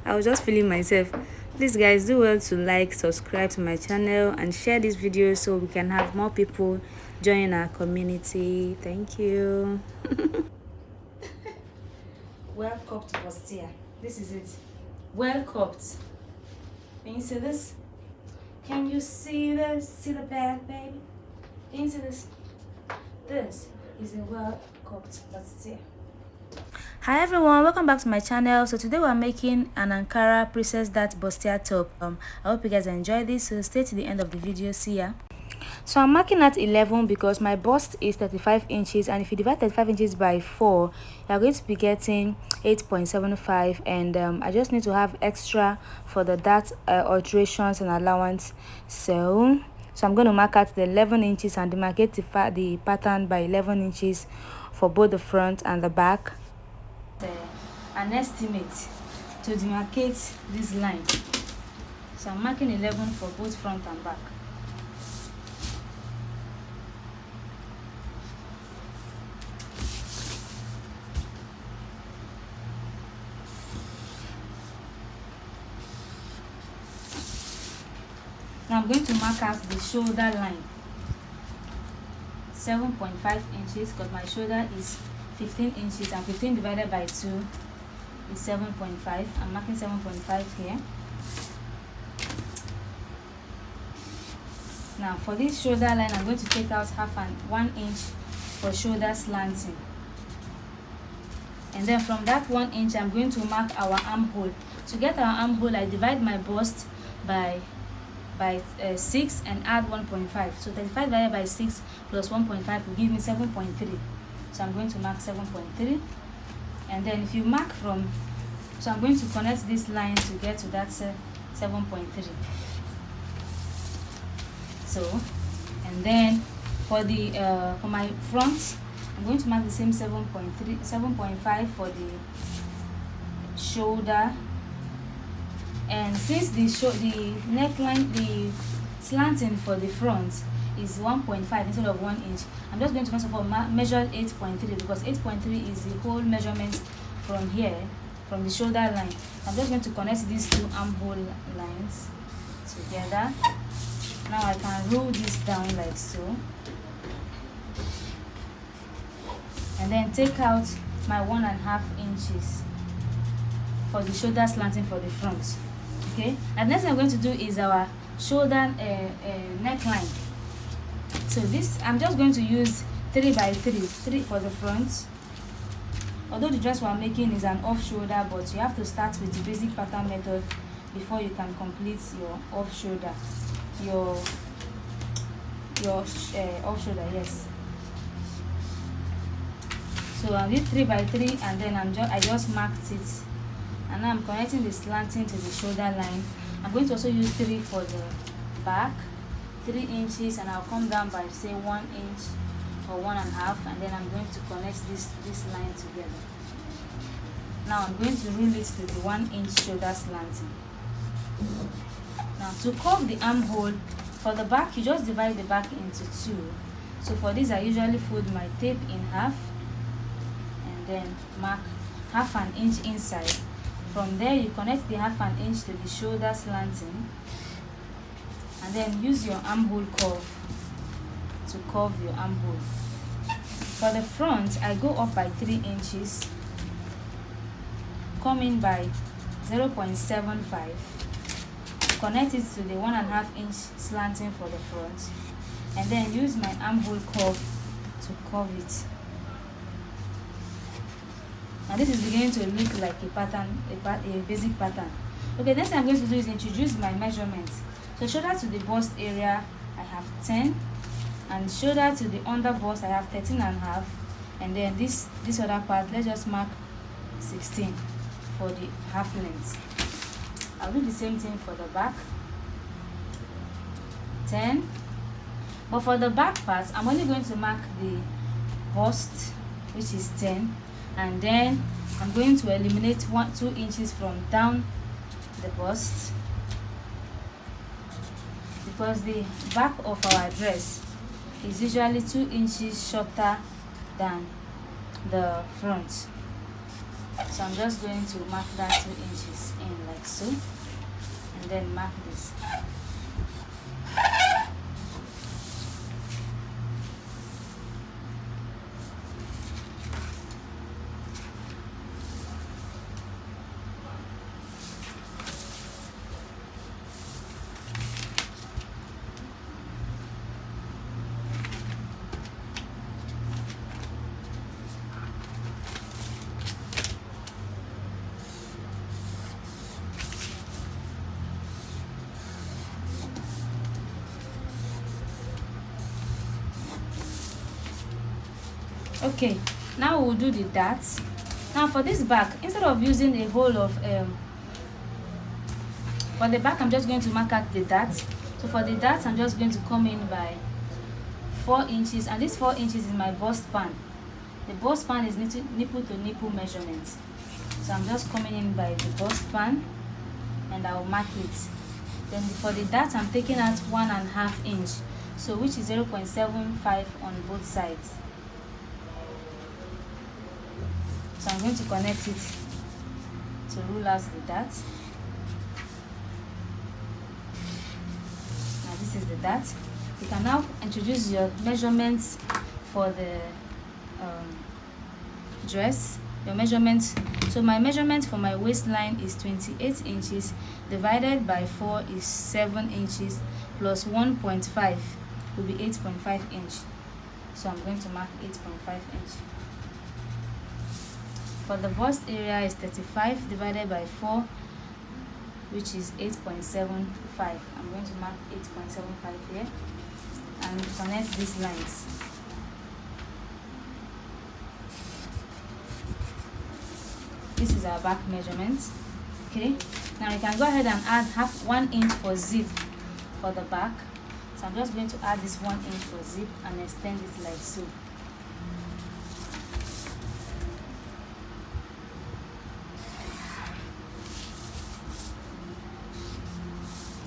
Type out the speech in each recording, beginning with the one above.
I was just feeling myself. Please guys, do well to like, subscribe to my channel and share this video so we can have more people join our community. Thank you. Well cupped bustier. This is it. Well cupped. Can you see this? Can you see this? See the back, baby? Can you see this? This is a well cupped bustier. Hi everyone, welcome back to my channel. So today we're making an Ankara princess dart bustier top. I hope you guys enjoy this, so stay to the end of the video. See ya. So I'm marking at 11 because my bust is 35 inches, and if you divide 35 inches by 4, you're going to be getting 8.75, and I just need to have extra for the dart alterations and allowance. So I'm going to mark at the 11 inches and demarcate the pattern by 11 inches for both the front and the back. An estimate to demarcate this line. So I'm marking 11 for both front and back. Now I'm going to mark out the shoulder line, 7.5 inches, because my shoulder is 15 inches, and 15 divided by 2 is 7.5. I'm marking 7.5 here. Now for this shoulder line, I'm going to take out 1 inch for shoulder slanting, and then from that 1 inch I'm going to mark our armhole. To get our armhole, I divide my bust by 6 and add 1.5. So 35 divided by 6 plus 1.5 will give me 7.3. So I'm going to mark 7.3, and then if you mark from, so I'm going to connect this line to get to that 7.3. So, and then for the for my front, I'm going to mark the same 7.5 for the shoulder. And since the neckline, the slanting for the front is 1.5 instead of 1 inch, I'm just going to first of all measure 8.3, because 8.3 is the whole measurement from here, from the shoulder line. I'm just going to connect these two armhole lines together. Now I can roll this down like so, and then take out my 1.5 inches for the shoulder slanting for the front. Okay, and next thing I'm going to do is our shoulder neckline. So this, I'm just going to use 3 by 3 for the front. Although the dress we're making is an off shoulder, but you have to start with the basic pattern method before you can complete your off shoulder, your off shoulder. Yes. So I did 3 by 3, and then I just marked it, and now I'm connecting the slanting to the shoulder line. I'm going to also use 3 for the back, 3 inches, and I'll come down by say 1 inch or 1.5, and then I'm going to connect this line together. Now I'm going to rule it to the 1 inch shoulder slanting. Now to curve the armhole for the back, you just divide the back into 2. So for this, I usually fold my tape in half and then mark 1/2 inch inside. From there, you connect the 1/2 inch to the shoulder slanting, and then use your armhole curve to curve your armhole. For the front, I go up by 3 inches, come in by 0.75, connect it to the 1.5 inch slanting for the front, and then use my armhole curve to curve it. Now this is beginning to look like a pattern, a basic pattern. Okay, next thing I'm going to do is introduce my measurements. So shoulder to the bust area, I have 10, and shoulder to the under bust, I have 13.5, and then this other part, let's just mark 16 for the half length. I'll do the same thing for the back, 10, but for the back part, I'm only going to mark the bust, which is 10, and then I'm going to eliminate 2 inches from down the bust, because the back of our dress is usually 2 inches shorter than the front. So I'm just going to mark that 2 inches in like so, and then mark this. Okay, now we'll do the darts. Now for this back, instead of using a whole of for the back, I'm just going to mark out the darts. So for the darts, I'm just going to come in by 4 inches, and this 4 inches is my bust span. The bust span is nipple to nipple measurement. So I'm just coming in by the bust span, and I'll mark it. Then for the darts, I'm taking out 1.5 inch, so which is 0.75 on both sides. So I'm going to connect it to rule out the dart. Now this is the dart. You can now introduce your measurements for the dress. Your measurements. So my measurement for my waistline is 28 inches divided by 4 is 7 inches plus 1.5 will be 8.5 inch. So I'm going to mark 8.5 inch. For the bust area is 35 divided by 4, which is 8.75. I'm going to mark 8.75 here and connect these lines. This is our back measurement. Okay, now you can go ahead and add 1 inch for zip for the back. So I'm just going to add this 1 inch for zip and extend it like so.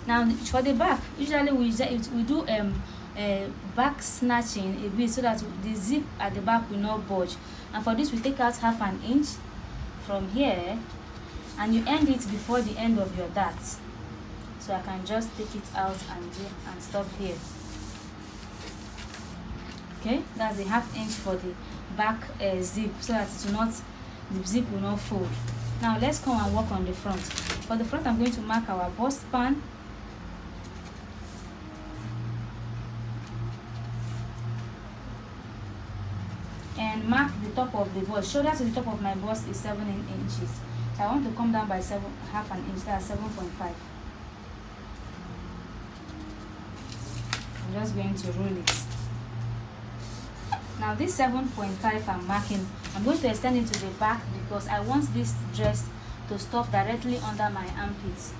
Now for the back, usually we do back snatching a bit so that the zip at the back will not budge. And for this, we take out 1/2 inch from here, and you end it before the end of your dart. So I can just take it out and stop here. Okay, that's the 1/2 inch for the back zip, so that the zip will not fold. Now let's come and work on the front. For the front, I'm going to mark our bust span. And mark the top of the bust. Shoulder to the top of my bust is 7 inches. So I want to come down by 1/2 inch. That's 7.5. I'm just going to roll it. Now this 7.5 I'm marking, I'm going to extend it to the back because I want this dress to stop directly under my armpits.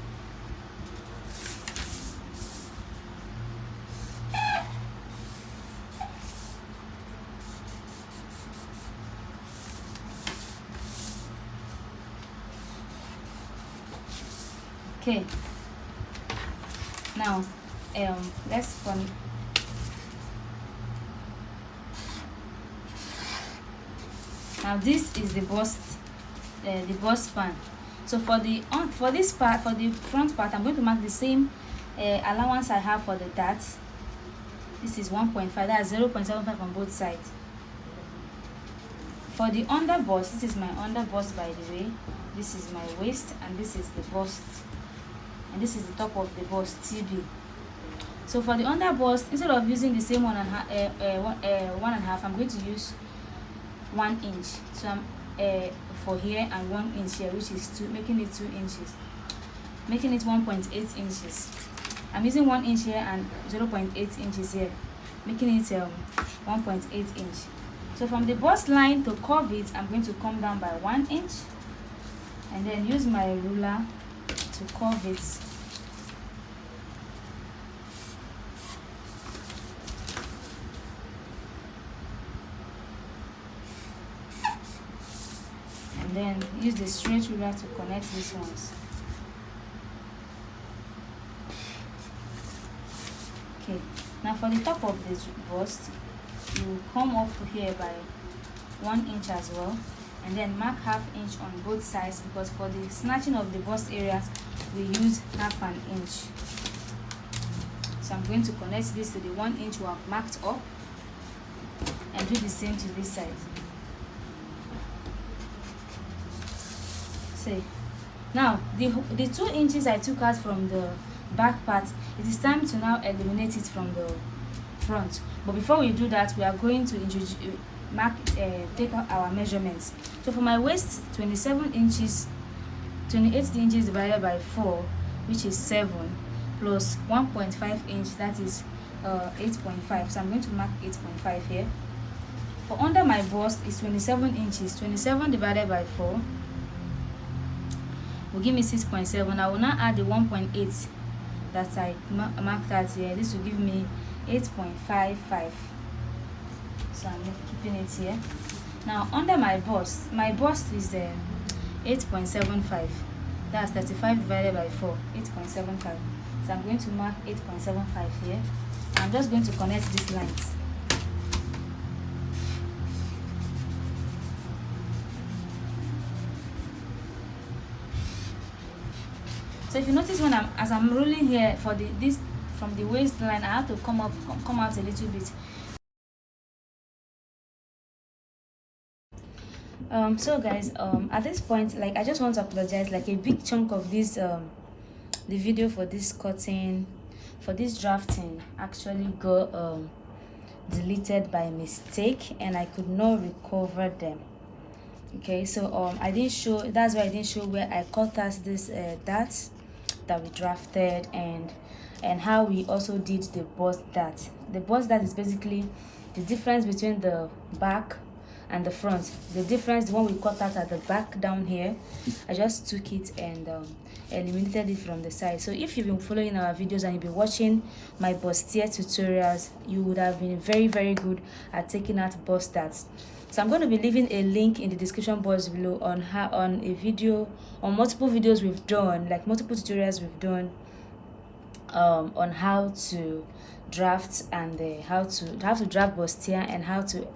Okay, now let's run. Now this is the bust span. So for this part, for the front part, I'm going to mark the same allowance I have for the darts. This is 1.5. That's 0.75 on both sides. For the underbust, this is my underbust, by the way. This is my waist, and this is the bust, and this is the top of the bust, TB. So for the underbust, instead of using the same 1.5, I'm going to use 1 inch. So I'm for here and 1 inch here, which is making it 2 inches, making it 1.8 inches. I'm using 1 inch here and 0.8 inches here, making it 1.8 inch. So from the bust line to curve it, I'm going to come down by 1 inch, and then use my ruler to curve it. And then use the straight ruler to connect these ones. Okay, now for the top of this bust, you come up to here by 1 inch as well, and then mark 1/2 inch on both sides, because for the snatching of the bust area we use 1/2 inch. So I'm going to connect this to the 1 inch we have marked up and do the same to this side. See, now the 2 inches I took out from the back part, it is time to now eliminate it from the front. But before we do that, we are going to take out our measurements. So for my waist, 27 inches, 28 inches divided by 4, which is 7, plus 1.5 inch, that is 8.5. So I'm going to mark 8.5 here. For under my bust is 27 inches. 27 divided by 4 will give me 6.7. I will now add the 1.8 that I marked out here. This will give me 8.55. So I'm keeping it here. Now under my bust is 8.75. That's 35 divided by 4, 8.75. So I'm going to mark 8.75 here. I'm just going to connect these lines. So if you notice, when as I'm rolling here for this from the waistline, I have to come out a little bit. So guys, at this point, like, I just want to apologize. Like, a big chunk of this the video for this cutting, for this drafting, actually got deleted by mistake, and I could not recover them. Okay, so I didn't show, that's why I didn't show where I cut out this that we drafted, and how we also did the bust dart. The bust dart is basically the difference between the back and the front. The difference, the one we cut out at the back down here, I just took it and eliminated it from the side. So if you've been following our videos and you've been watching my bustier tutorials, you would have been very, very good at taking out bust darts. So I'm going to be leaving a link in the description box below on a video, on multiple videos we've done, like multiple tutorials we've done on how to draft, and how to draft bustier, and how to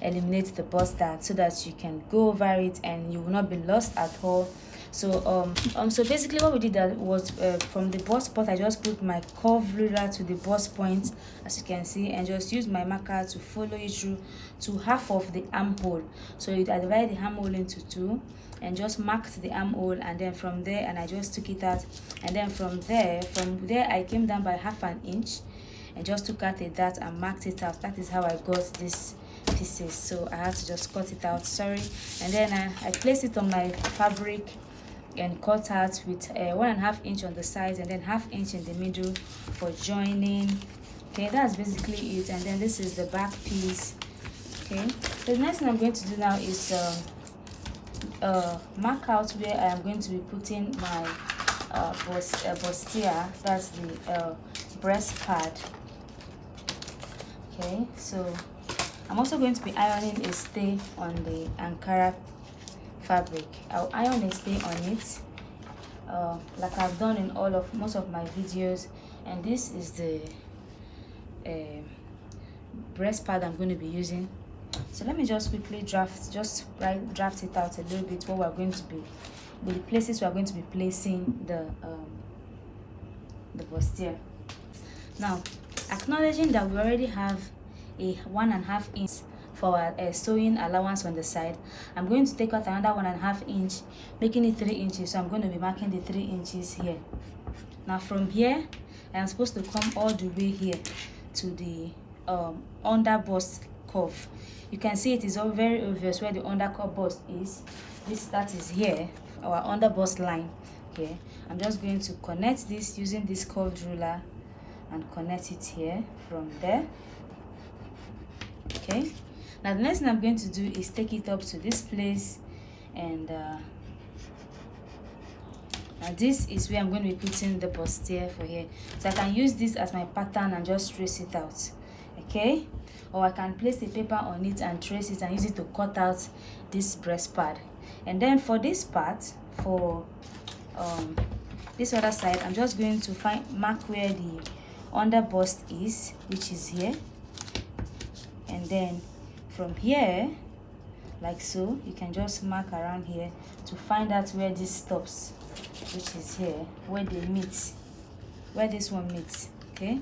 eliminate the bust dart, so that you can go over it and you will not be lost at all. So so basically what we did that was, from the bust part, I just put my curve ruler to the bust point, as you can see, and just use my marker to follow it through to half of the armhole. So I divided the armhole into 2 and just marked the armhole, and then from there, and I just took it out, and then from there I came down by 1/2 inch and just took out a dart and marked it out. That is how I got this pieces. So I had to just cut it out, sorry. And then I placed it on my fabric and cut out with 1.5 inch on the sides, and then 1/2 inch in the middle for joining. Okay, that's basically it. And then this is the back piece. Okay, the next thing I'm going to do now is mark out where I am going to be putting my bustier, that's the breast pad. Okay, so I'm also going to be ironing a stay on the Ankara fabric. I'll iron a stay on it, like I've done in most of my videos. And this is the breast pad I'm going to be using. So let me just quickly draft it out a little bit, what we're going to be, the places we're going to be placing the bustier. Now, acknowledging that we already have a 1.5 inch for our sewing allowance on the side, I'm going to take out another 1.5 inch, making it 3 inches. So I'm going to be marking the 3 inches here. Now from here, I'm supposed to come all the way here to the under bust curve. You can see it is all very obvious where the under bust is. That is here, our under bust line. Okay, I'm just going to connect this using this curved ruler and connect it here from there. Okay, now the next thing I'm going to do is take it up to this place, and now this is where I'm going to be putting the bustier for here. So I can use this as my pattern and just trace it out. Okay, or I can place the paper on it and trace it and use it to cut out this breast pad. And then for this part, for this other side, I'm just going to mark where the under bust is, which is here. And then from here, like so. You can just mark around here to find out where this stops, which is here, where they meet, where this one meets. Okay,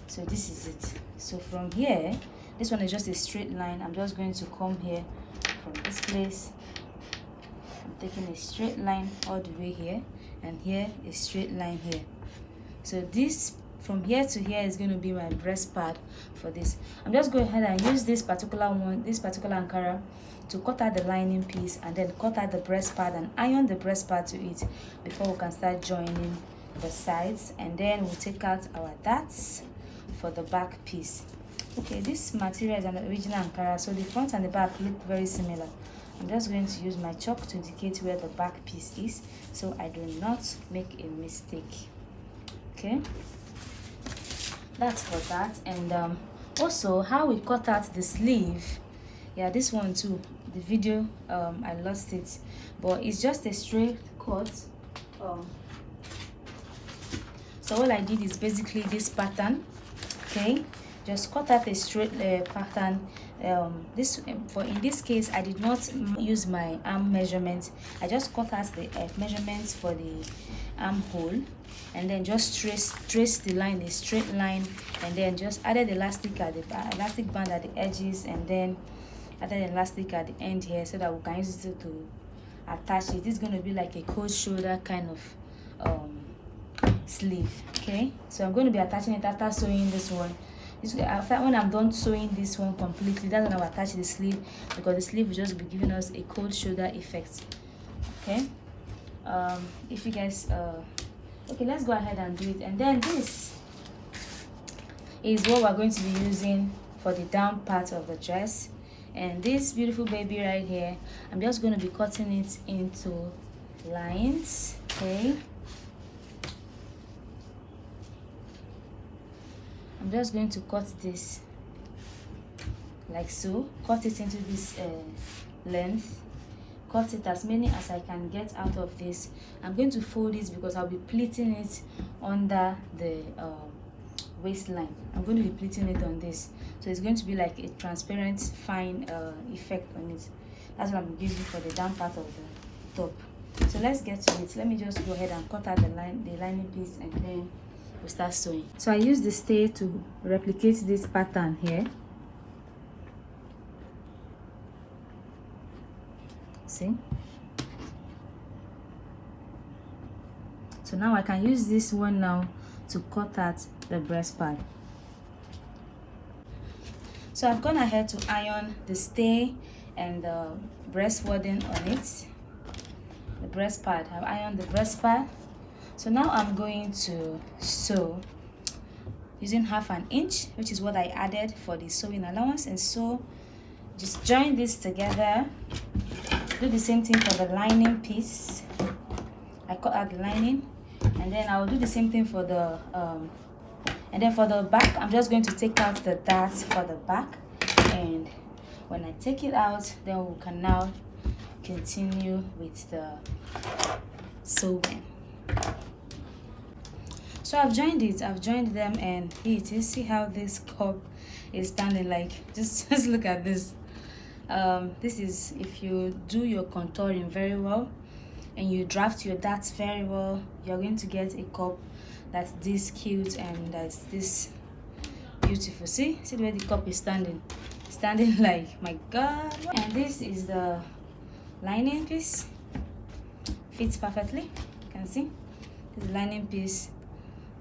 so this is it. So from here, this one is just a straight line. I'm just going to come here from this place. I'm taking a straight line all the way here, and here a straight line here. So this from here to here is going to be my breast part for this. I'm just going ahead and use this particular one, this particular Ankara, to cut out the lining piece and then cut out the breast part and iron the breast part to it before we can start joining the sides, and then we'll take out our darts for the back piece. Okay, this material is an original Ankara, so the front and the back look very similar. I'm just going to use my chalk to indicate where the back piece is so I do not make a mistake. Okay, that's for that. And also how we cut out the sleeve. Yeah, this one too, the video I lost it, but it's just a straight cut. So all I did is basically this pattern. Okay, just cut out a straight pattern. In this case I did not use my arm measurements. I just cut out the measurements for the armhole, and then just trace the line, a straight line, and then just added elastic at the elastic band at the edges, and then added elastic at the end here so that we can use it to attach it. This is going to be like a cold shoulder kind of sleeve. Okay, so I'm going to be attaching it after sewing this one. After when I'm done sewing this one completely, that's when I'll attach the sleeve, because the sleeve will just be giving us a cold shoulder effect. Okay, if you guys okay, let's go ahead and do it. And then this is what we're going to be using for the down part of the dress. And this beautiful baby right here, I'm just going to be cutting it into lines. Okay, I'm just going to cut this like so, cut it into this length, cut it as many as I can get out of this. I'm going to fold it because I'll be pleating it under the waistline. I'm going to be pleating it on this, so it's going to be like a transparent fine effect on it. That's what I'm using for the down part of the top. So let's get to it. Let me just go ahead and cut out the lining piece, and then we'll start sewing. So I use the stay to replicate this pattern here. See? So now I can use this one now to cut out the breast part. So I've gone ahead to iron the stay and the breast wadding on it. The breast part, I've ironed the breast part. So now I'm going to sew using 1/2 inch, which is what I added for the sewing allowance, and sew. Just join this together. Do the same thing for the lining piece. I cut out the lining, and then I'll do the same thing for the and then for the back, I'm just going to take out the darts for the back, and when I take it out, then we can now continue with the sewing. So I've joined them, and here it is. See how this cup is standing, like just look at this. This is if you do your contouring very well and you draft your darts very well, you're going to get a cup that's this cute and that's this beautiful. See the way the cup is standing like, my god. And this is the lining piece. Fits perfectly. You can see this lining piece,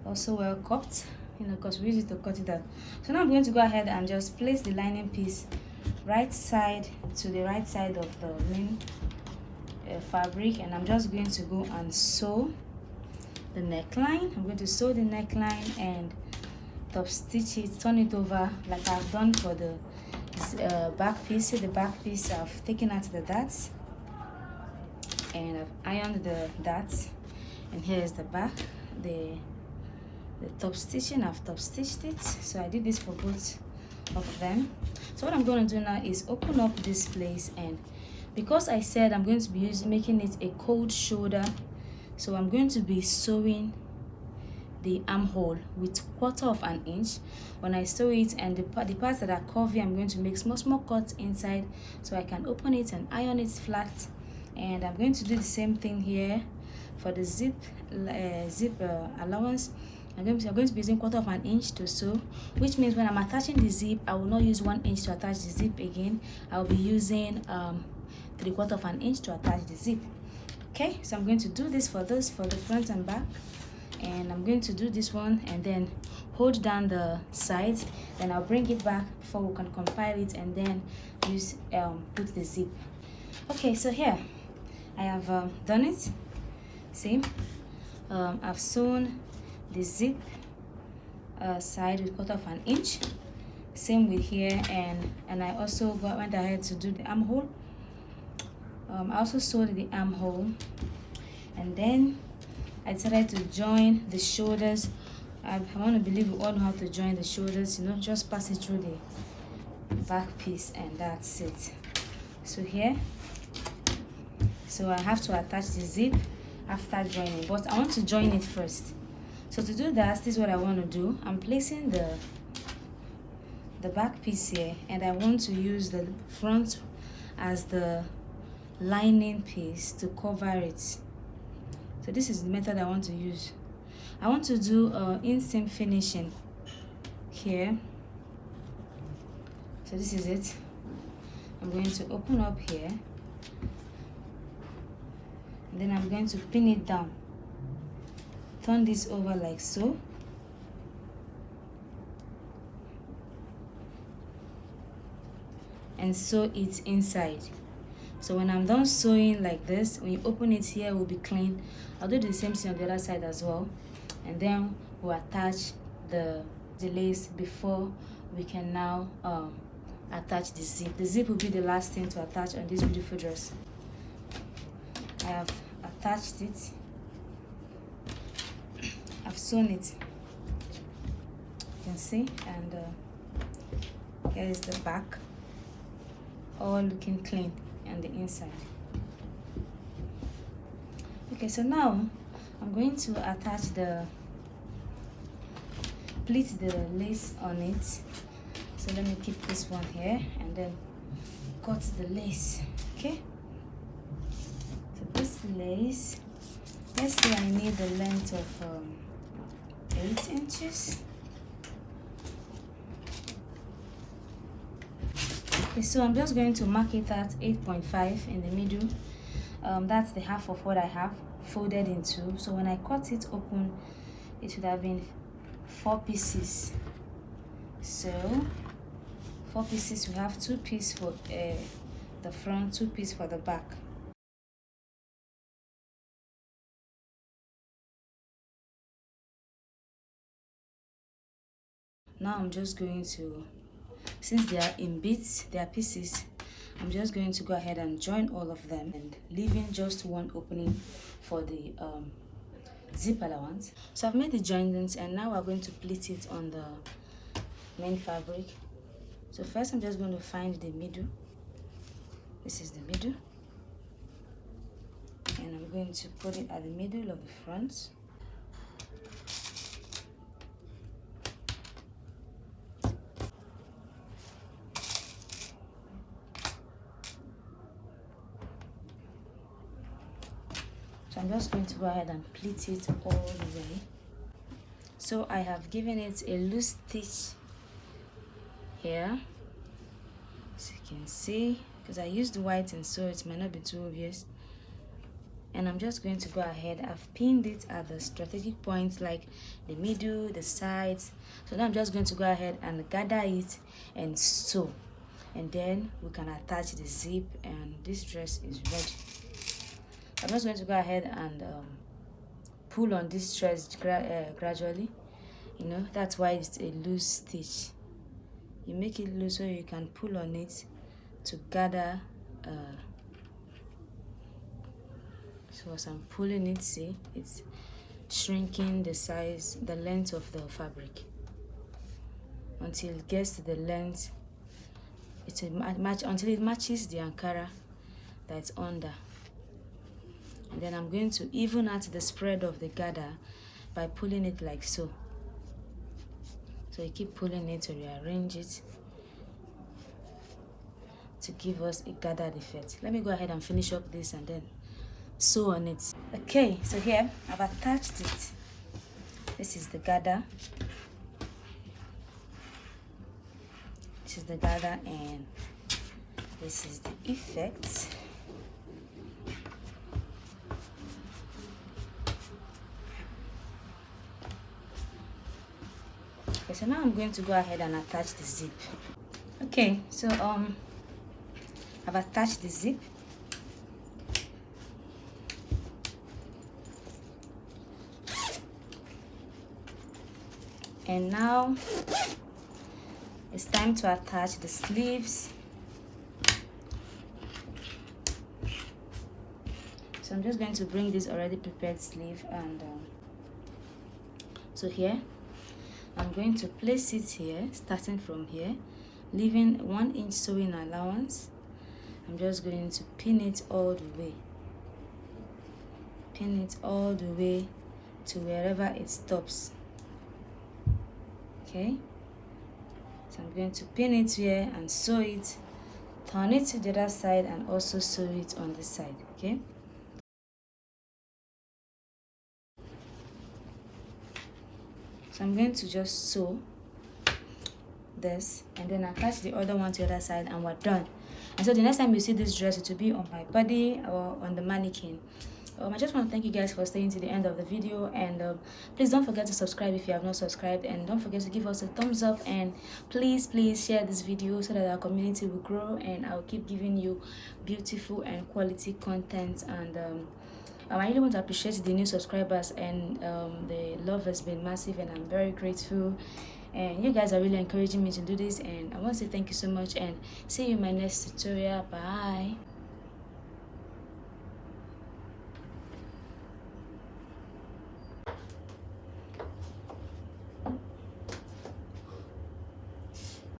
also well cupped, because we use it to cut it out. So now I'm going to go ahead and just place the lining piece right side to the right side of the main fabric, and I'm just going to go and sew the neckline. I'm going to sew the neckline and top stitch it, turn it over like I've done for the back piece. See the back piece, I've taken out the darts and I've ironed the darts, and here is the back, the top stitching. I've top stitched it, so I did this for both of them. So what I'm going to do now is open up this place, and because I said I'm going to be making it a cold shoulder, so I'm going to be sewing the armhole with 1/4 of an inch. When I sew it, and the parts that are curvy, I'm going to make small cuts inside so I can open it and iron it flat. And I'm going to do the same thing here for the zip allowance. I'm going to be using 1/4 of an inch to sew, which means when I'm attaching the zip, I will not use 1 inch to attach the zip again. I will be using 3/4 of an inch to attach the zip. Okay, so I'm going to do this for the front and back, and I'm going to do this one and then hold down the sides, then I'll bring it back before we can compile it and then use put the zip. Okay, so here I have done it. See, I've sewn the zip side with 1/4 of an inch, same with here, and I also went ahead to do the armhole. I also sewed the armhole, and then I decided to join the shoulders. I want to believe we all know how to join the shoulders, you know, just pass it through the back piece and that's it. So here, so I have to attach the zip after joining, but I want to join it first. So to do that, this is what I want to do. I'm placing the back piece here, and I want to use the front as the lining piece to cover it. So this is the method I want to use. I want to do inseam finishing here. So this is it. I'm going to open up here, and then I'm going to pin it down. Turn this over like so. And sew it inside. So when I'm done sewing like this, when you open it here, it will be clean. I'll do the same thing on the other side as well. And then we'll attach the lace before we can now attach the zip. The zip will be the last thing to attach on this beautiful dress. I have attached it. I've sewn it. You can see, and here is the back, all looking clean on the inside. Okay, so now I'm going to attach pleat the lace on it. So let me keep this one here and then cut the lace. Okay, so this lace, let's say I need the length of 8 inches. Okay, so I'm just going to mark it at 8.5 in the middle. That's the half of what I have folded into. So when I cut it open, it would have been 4 pieces. So 4 pieces, we have 2 pieces for the front, 2 pieces for the back. Now I'm just going to, since they are in bits, they are pieces, I'm just going to go ahead and join all of them and leaving just one opening for the zip allowance. So I've made the joinings, and now we're going to pleat it on the main fabric. So first I'm just going to find the middle. This is the middle, and I'm going to put it at the middle of the front. So I'm just going to go ahead and pleat it all the way. So I have given it a loose stitch here, as you can see, because I used white and so it might not be too obvious. And I'm just going to go ahead, I've pinned it at the strategic points like the middle, the sides. So now I'm just going to go ahead and gather it and sew, and then we can attach the zip, and this dress is ready. I'm just going to go ahead and pull on this dress gradually. You know, that's why it's a loose stitch. You make it loose so you can pull on it to gather. So as I'm pulling it, see, it's shrinking the size, the length of the fabric until it gets to the length. It's a match until it matches the Ankara that's under. And then I'm going to even out the spread of the gather by pulling it like so. So you keep pulling it to rearrange it to give us a gathered effect. Let me go ahead and finish up this and then sew on it. Okay, so here I've attached it. This is the gather. This is the gather and this is the effect. Okay, so now I'm going to go ahead and attach the zip. Okay, so I've attached the zip. And now it's time to attach the sleeves. So I'm just going to bring this already prepared sleeve and so here I'm going to place it here, starting from here, leaving 1 inch sewing allowance. I'm just going to pin it all the way. Pin it all the way to wherever it stops. Okay, so I'm going to pin it here and sew it, turn it to the other side and also sew it on this side. Okay, so I'm going to just sew this and then attach the other one to the other side and we're done. And so the next time you see this dress, it will be on my body or on the mannequin. I just want to thank you guys for staying to the end of the video, and please don't forget to subscribe if you have not subscribed, and don't forget to give us a thumbs up, and please share this video so that our community will grow and I'll keep giving you beautiful and quality content. And I really want to appreciate the new subscribers, and the love has been massive and I'm very grateful, and you guys are really encouraging me to do this, and I want to say thank you so much and see you in my next tutorial. Bye.